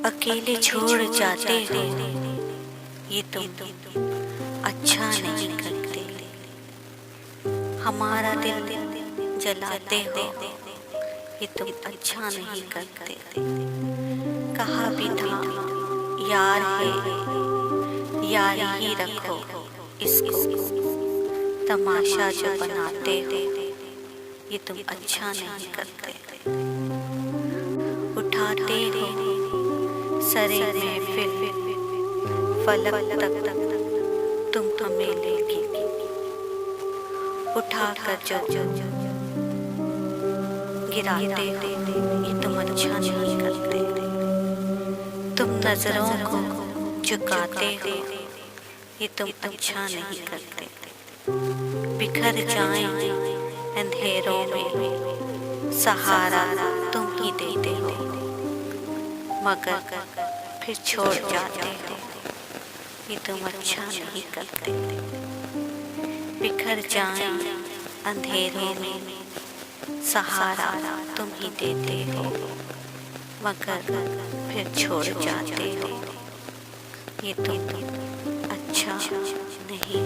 अकेले छोड़ जाते हो, ये तुम अच्छा नहीं करते। हमारा दिल जलाते हो, ये तुम अच्छा नहीं करते। कहा भी था यार है, यार ही रखो इसको, तमाशा जो बनाते हो, ये तुम अच्छा नहीं करते। उठाते हो सरे में फिर फलक तक तुम हमें लेके, उठाकर जो गिराते हो, ये तुम अच्छा नहीं करते। तुम नजरों को झुकाते हो, ये तुम अच्छा नहीं करते। बिखर जाएं अंधेरों में, सहारा तुम ही देते हो, मगर फिर छोड़ जाते हो, ये तुम अच्छा नहीं करते। बिखर जाएं अंधेरों में, सहारा तुम ही देते हो, मगर फिर छोड़ जाते हो, ये तुम अच्छा नहीं